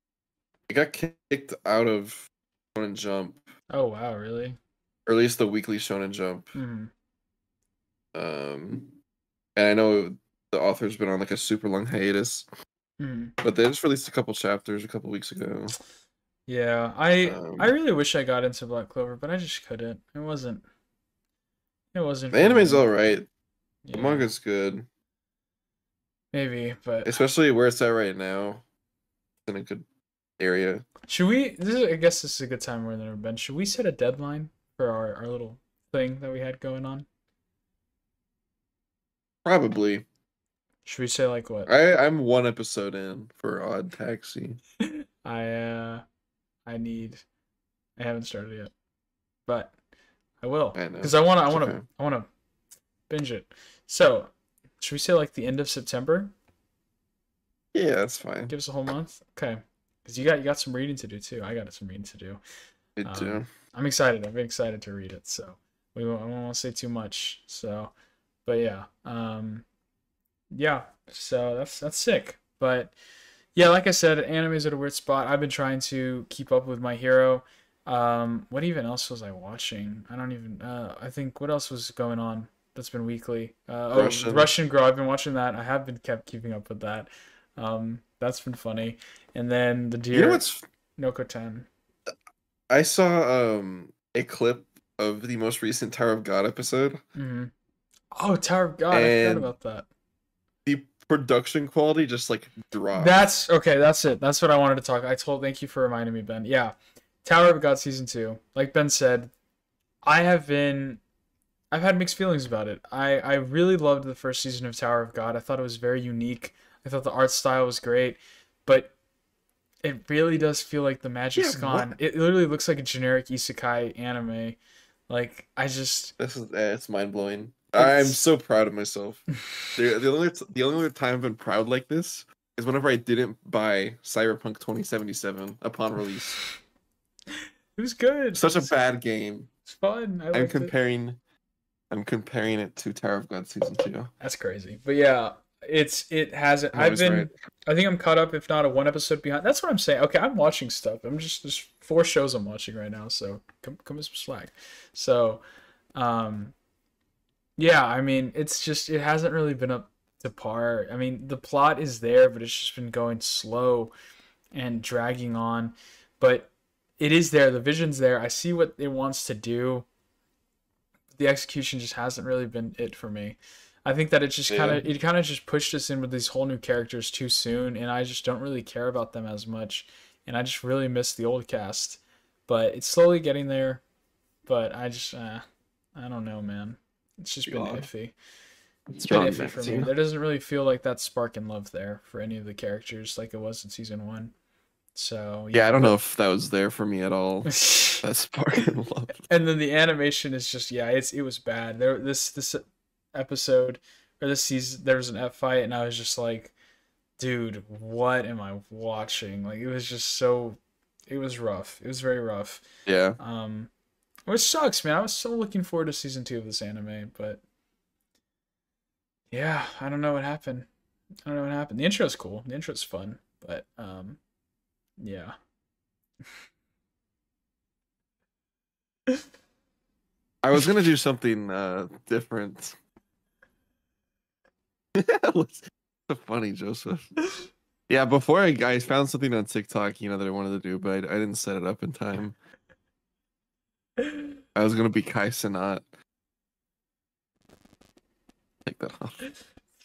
it got kicked out of Shonen Jump, Oh wow, really? or at least the weekly Shonen Jump. Hmm. Um, and I know the author's been on like a super long hiatus, Hmm. but they just released a couple chapters a couple weeks ago. Yeah, I Um, really wish I got into Black Clover, but I just couldn't. It wasn't the for anime's me. all right. The Yeah, manga's good, maybe, but especially where it's at right now. It's in a good area. should we? I guess this is a good time more than ever been. Should we set a deadline for our little thing that we had going on? Probably. Should we say like what? I'm one episode in for Odd Taxi. I I need. I haven't started yet, but I will, I know. because I wanna I It's wanna okay. I wanna binge it. So, should we say like the end of September? Yeah, that's fine. Give us a whole month, okay? Because you got some reading to do too. I got some reading to do. Me too. I'm excited. I've been excited to read it. So I won't want to say too much. So, but yeah, yeah. So that's sick. But yeah, like I said, anime's at a weird spot. I've been trying to keep up with My Hero. What even else was I watching? I don't even. I think what else was going on that's been weekly? Russian. Russian Girl. I've been watching that. I have been kept keeping up with that. That's been funny. And then the You know Dear what's Nokoten. I saw a clip of the most recent Tower of God episode, Hmm. Oh, Tower of God. I forgot and about that. the production quality just like dropped. That's okay. That's it. That's what I wanted to talk. Thank you for reminding me, Ben. Yeah. Tower of God season 2. Like Ben said, I have been I've had mixed feelings about it. I really loved the first season of Tower of God. I thought it was very unique. I thought the art style was great, but it really does feel like the Yeah, magic's what? gone. It literally looks like a generic isekai anime. Like I just This is it's mind blowing. I'm it's so proud of myself. The only time I've been proud like this is whenever I didn't buy Cyberpunk 2077 upon release. it was good. Such a bad game. It's fun. I I'm liked it. comparing I'm comparing it to Tower of God season 2. That's crazy. But yeah, it hasn't. I'm always right. I think I'm caught up, if not a one episode behind. That's what I'm saying. Okay, I'm watching stuff. I'm just there's four shows I'm watching right now, so come with some slack. So, um, yeah, I mean, it's just it hasn't really been up to par. I mean, the plot is there, but it's just been going slow and dragging on. But it is there. The vision's there. I see what it wants to do. The execution just hasn't really been it for me. I think that Yeah. it kind of just pushed us in with these whole new characters too soon, and I just don't really care about them as much, and I just really miss the old cast. But it's slowly getting there. But I don't know, man. It's just been God. iffy. It's been John iffy for me. Magazine. There doesn't really feel like that spark and love there for any of the characters like it was in season one. So Yeah, yeah, I don't know but if that was there for me at all. That spark and love. and then the animation is just yeah, it was bad. This episode or this season there was an F fight and I was just like, dude, what am I watching? Like it was just so it was rough. It was very rough. Yeah. Um which sucks, man. I was so looking forward to season 2 of this anime, but yeah, I don't know what happened. I don't know what happened. The intro's cool. The intro's fun, but yeah. I was gonna do something different. What's so funny, Joseph? Yeah, before I found something on TikTok, that I wanted to do, but I didn't set it up in time. I was gonna be Kai Cenat. Take that off.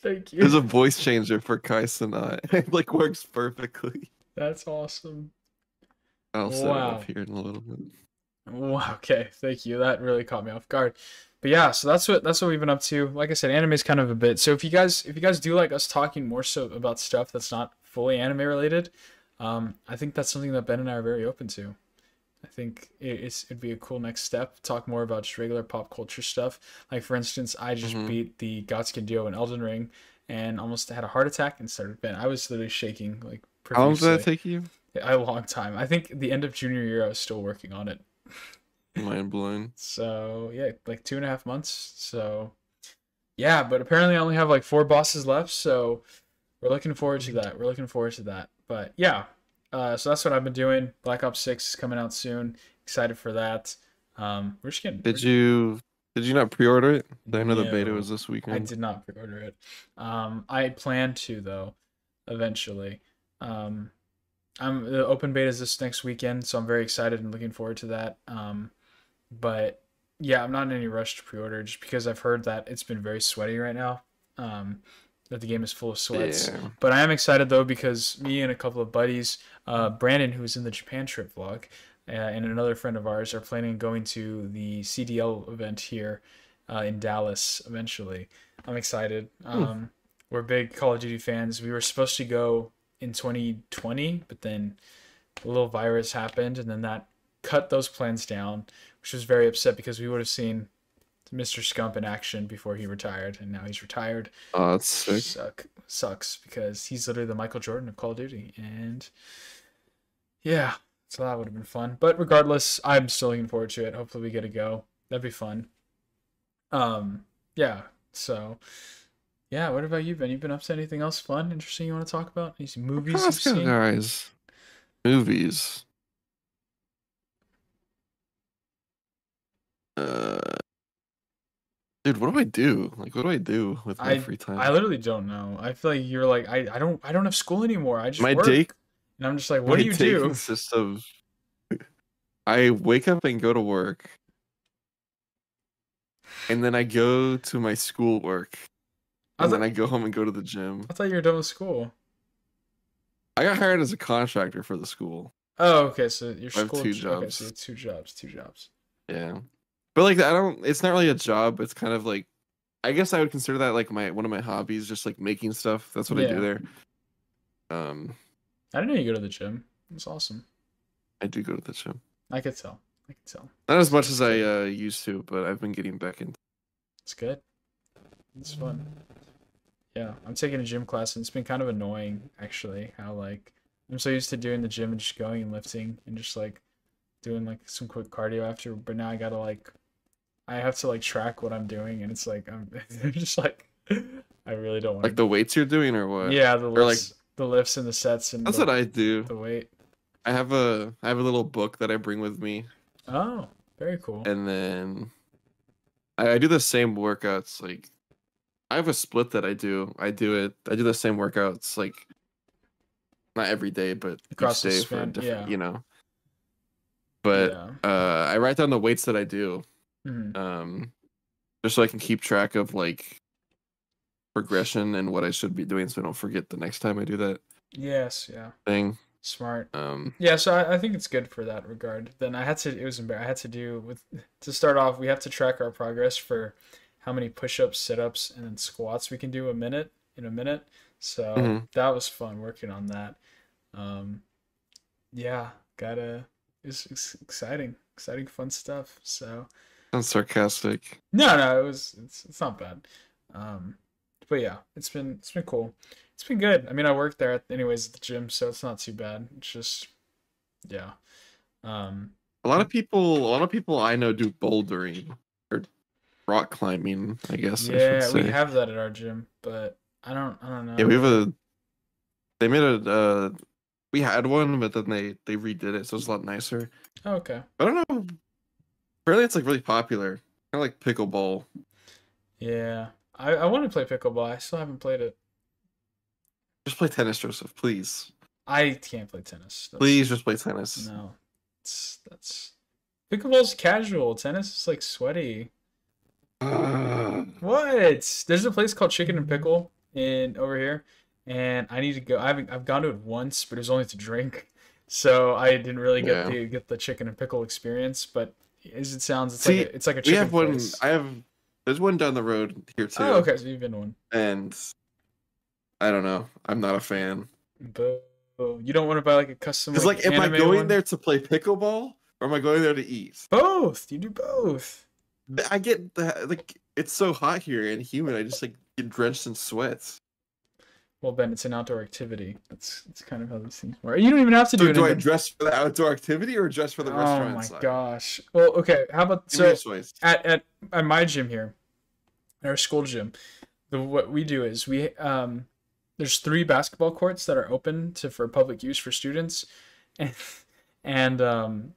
Thank There's you. a voice changer for Kai Cenat. It like works perfectly. That's awesome. I'll set it up Wow. here in a little bit. Wow. Okay. Thank you. That really caught me off guard. But yeah, so that's what we've been up to. Like I said, anime is kind of a bit. So if you guys do like us talking more so about stuff that's not fully anime related, I think that's something that Ben and I are very open to. I think it'd be a cool next step. Talk more about just regular pop culture stuff. Like for instance, I just Hmm. beat the Godskin Duo in Elden Ring, and almost had a heart attack and started Ben. I was literally shaking like How long did that profusely. take you? A long time. I think the end of junior year, I was still working on it. Mind blowing. So yeah, like 2.5 months. So yeah, but apparently I only have like four bosses left. So we're looking forward to that. We're looking forward to that. But yeah, so that's what I've been doing. Black Ops 6 is coming out soon. Excited for that. We're just getting. Did you did you not pre-order it? I know the beta No, was this I weekend. did not pre-order it. I plan to though, eventually. Um, the open beta is this next weekend, so I'm very excited and looking forward to that. But yeah, I'm not in any rush to pre-order just because I've heard that it's been very sweaty right now. That the game is full of sweats. Yeah. But I am excited though because me and a couple of buddies, Brandon, who's in the Japan trip vlog, and another friend of ours are planning on going to the CDL event here in Dallas eventually. I'm excited. Hmm. We're big Call of Duty fans. We were supposed to go in 2020, but then a little virus happened, and then that cut those plans down, which was very upset because we would have seen Mr. Scump in action before he retired, and now he's retired. Oh, that's sick. Sucks because he's literally the Michael Jordan of Call of Duty, and yeah, so that would have been fun. But regardless, I'm still looking forward to it. Hopefully, we get to go. That'd be fun. Yeah. So, yeah. What about you, Ben? You been up to anything else fun, interesting you want to talk about? Any movies you've Let's go, seen? guys. Movies. Uh, dude, what do I do? Like, what do I do with my I free I time? literally don't know. I feel like you're like I don't have school anymore. I just My day, work, and I'm just like, what my do you day do? consists of I wake up and go to work, and then I go to my school work, I and then thought I go home and go to the gym. I thought you were done with school. I got hired as a contractor for the school. Oh, okay. So your I have school. two Okay, so you jobs. have two jobs. Two jobs. Yeah. But like I don't. It's not really a job. It's kind of like I guess I would consider that like my one of my hobbies, just like making stuff. That's what I do Yeah. there. Um, I didn't know you go to the gym. It's awesome. I do go to the gym. I could tell. I could tell. Not as much as I Good. used to, but I've been getting back into. It's good. It's fun. Yeah, I'm taking a gym class and it's been kind of annoying actually how like I'm so used to doing the gym and just going and lifting and just like doing like some quick cardio after, but now I gotta like I have to like track what I'm doing and it's like I'm just like I really don't want Like the weights you're doing or what? yeah, Or like the lifts and the sets and that's what I do. the weight. I have a little book that I bring with me, Oh, very cool. and then I do the same workouts. Like I have a split that I do. I do it. I do the same workouts like not every day, but each Across the day for a span, different, yeah. you know. But Yeah. I write down the weights that I do, Mhm. just so I can keep track of like progression and what I should be doing, so I don't forget the next time I do that Yes, yeah. thing. Smart. Um, Yeah, so I think it's good for that regard. Then I had to it was I had to do with to start off, we have to track our progress for how many push-ups, sit-ups, and then squats we can do in a minute. So mhm. that was fun working on that. Um, yeah, gotta it's exciting, exciting, fun stuff. So Sounds sarcastic. no, it's not bad. Um, but yeah, it's been cool. It's been good. I mean, I work there anyways at the gym, so it's not too bad. It's just yeah. Um, A lot of people I know do bouldering or rock climbing, I guess I should yeah, we say. have that at our gym, but I don't Yeah, we have know. a they made a we had one, but then they redid it, so it's a lot nicer. Oh, okay. I don't know. Apparently, it's like really popular, kind of like pickleball. Yeah, I want to play pickleball. I still haven't played it. Just play tennis, Joseph, please. I can't play tennis. Please just play tennis. No. That's pickleball's casual. Tennis is like sweaty. What? There's a place called Chicken and Pickle in over here, and I need to go. I've gone to it once, but it was only to drink, so I didn't really Yeah. get the chicken and pickle experience. But as it sounds, See, it's like a we chicken have one. place. I have. There's one down the road here Oh, too, okay, so you've been to one, and I don't know. I'm not a fan. but you don't want to buy like a custom Because like like, am I anime going one? there to play pickleball or am I going there to eat? Both. You do both. I get that. Like, it's so hot here and humid. I just like get drenched in sweat. Well, Ben, it's an outdoor activity. That's kind of how these things work. You don't even have to do So it do I in. dress for the outdoor activity or dress for the Oh restaurant my inside? gosh. Well, okay. How about Give me a so choice. at my gym here, our school gym, what we do is there's 3 basketball courts that are open to for public use for students, and and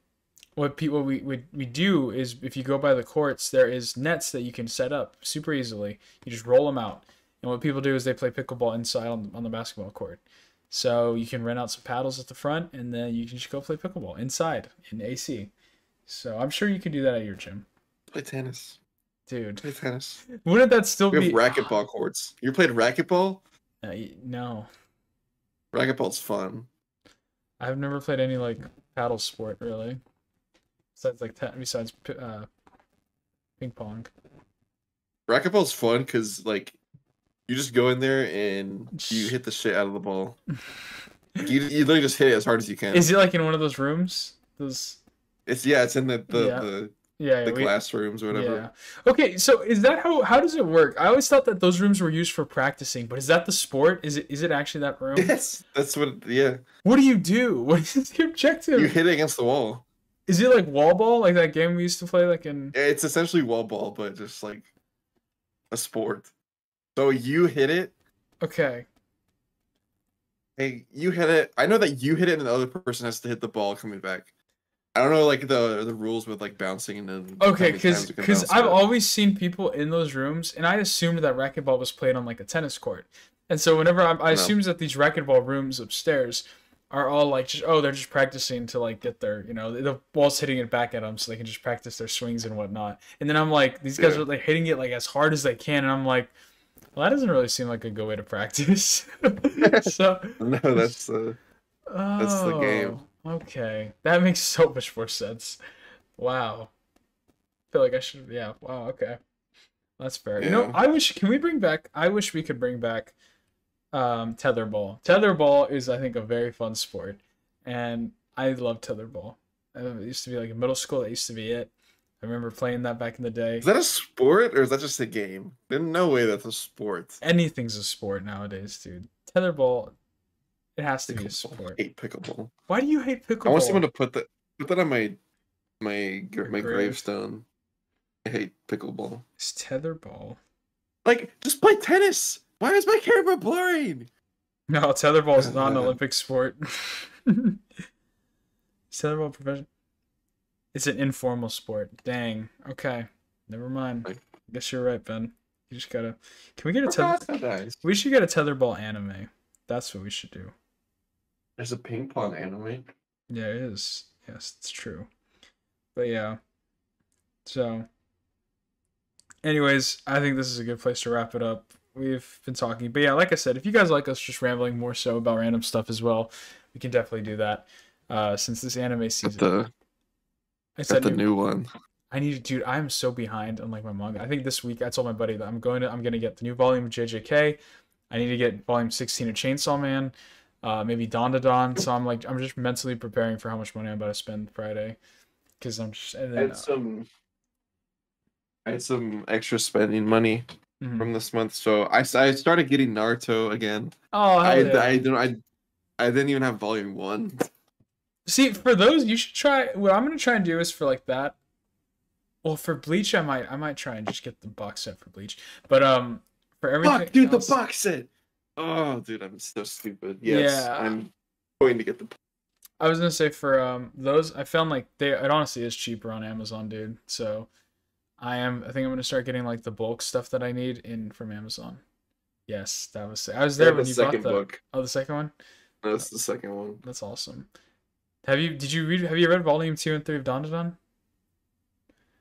what we do is if you go by the courts, there is nets that you can set up super easily. You just roll them out, and what people do is they play pickleball inside on the basketball court. So you can rent out some paddles at the front, and then you can just go play pickleball inside in AC. So I'm sure you could do that at your gym, Play tennis. dude. Play tennis. Wouldn't that still We have be? racquetball courts. You played racquetball? No, Racquetball's fun. I've never played any like paddle sport really. Besides ping pong. Racquetball's fun because like you just go in there and you hit the shit out of the ball. Like, you literally just hit it as hard as you can. Is it like in one of those rooms? Those It's in yeah the yeah, the glass rooms or whatever. yeah. Okay, so is that how does it work? I always thought that those rooms were used for practicing, but is that the sport? Is it actually that room? Yes, that's what. Yeah, What do you do? What is the objective? you hit it against the wall. Is it like wall ball, like that game we used to play, like in? Yeah, it's essentially wall ball, but just like a sport. So you hit it. Okay. Hey, you hit it. I know that you hit it, and the other person has to hit the ball coming back. I don't know like the rules with like bouncing and then how Okay, many times you can because bounce, I've but- always seen people in those rooms, and I assumed that racquetball was played on like a tennis court. And so whenever I No. assume that these racquetball rooms upstairs are all like they're just practicing to like get their the ball's hitting it back at them so they can just practice their swings and whatnot. And then I'm like these guys Yeah. are like hitting it like as hard as they can, and I'm like, well, that doesn't really seem like a good way to practice. So No, that's the game. okay, that makes so much more sense. Wow. feel like I should. Yeah. Wow. Okay. That's fair. You know, Yeah. I wish. Can we bring back? I wish we could bring back tetherball. Tetherball is, I think, a very fun sport, and I love tetherball. It used to be like in middle school. That used to be it. I remember playing that back in the day. Is that a sport or is that just a game? There's no way that's a sport. Anything's a sport nowadays, dude. Tetherball, it has to be a Pickleball. sport. I hate pickleball. Why do you hate pickleball? I want someone to put that on my grave. gravestone. I hate pickleball. It's tetherball. Like, just play tennis. Why is my camera blurring? No, tetherball is not an Olympic sport. Tetherball profession. It's an informal sport. Dang. Okay. Never mind. I guess you're right, Ben. You just gotta. Can we get a tether? We should get a tetherball anime. That's what we should do. There's a ping pong anime. Yeah, it is. Yes, it's true. But yeah. So. Anyways, I think this is a good place to wrap it up. We've been talking, but yeah, like I said, if you guys like us just rambling more so about random stuff as well, we can definitely do that. Since this anime season, I said the new one. I need to, dude. I'm so behind on like my manga. I think this week I told my buddy that I'm gonna get the new volume of JJK. I need to get volume 16 of Chainsaw Man, maybe Don to Don. So I'm just mentally preparing for how much money I'm about to spend Friday, because I'm just. And then, I had some extra spending money from this month, so I started getting Naruto again. Oh, I didn't even have volume 1. See, for those, you should try. What I'm gonna try and do is for like that. Well, for Bleach, I might try and just get the box set for Bleach. But for everything, fuck, dude, else, the box set. Oh, dude, I'm so stupid. Yes, yeah. I'm going to get the. I was gonna say for those, I found like it honestly is cheaper on Amazon, dude. So I think I'm gonna start getting like the bulk stuff that I need from Amazon. Yes, I was there when you bought the book. Oh, the second one. That's the second one. That's awesome. Have you read volume 2 and 3 of Dandadan?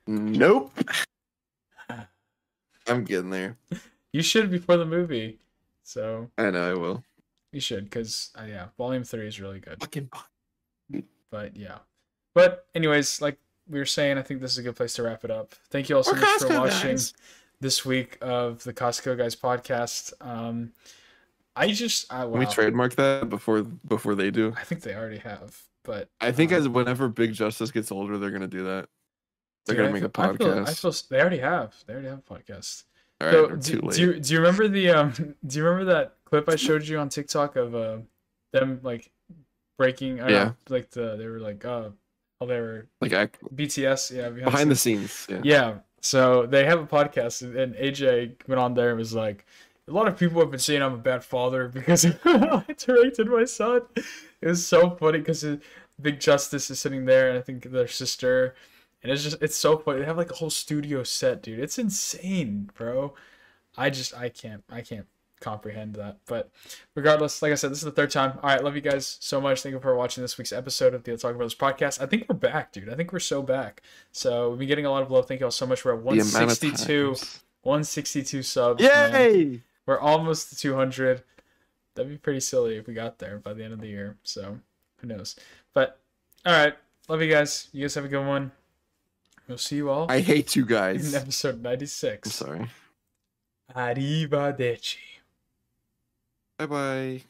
Nope. I'm getting there. You should before the movie. So I know I will. You should, because yeah, volume 3 is really good. Fucking. But yeah. But anyways, like we were saying, I think this is a good place to wrap it up. Thank you all so much for watching this week of the Costco Guys podcast. Wow. Can we trademark that before they do? I think they already have. But I think whenever Big Justice gets older, they're gonna do that. They're gonna make a podcast. I feel they already have. They already have a podcast. All right, we're too late. Do you remember do you remember that clip I showed you on TikTok of them like breaking? Yeah. Like they were like they were like BTS. Yeah. Behind the scenes. Yeah. Yeah. So they have a podcast, and AJ went on there and was like, a lot of people have been saying I'm a bad father because I directed my son. It was so funny because Big Justice is sitting there, and I think their sister, and it's so funny. They have like a whole studio set, dude. It's insane, bro. I can't comprehend that. But regardless, like I said, this is the 3rd time. All right, love you guys so much. Thank you for watching this week's episode of the Otaku Brothers podcast. I think we're back, dude. I think we're so back. So we've been getting a lot of love. Thank you all so much. We're at 162 subs. Yay! Man. We're almost to 200. That'd be pretty silly if we got there by the end of the year. So who knows? But all right, love you guys. You guys have a good one. We'll see you all. I hate you guys. In episode 96. I'm sorry. Arrivederci. Bye bye.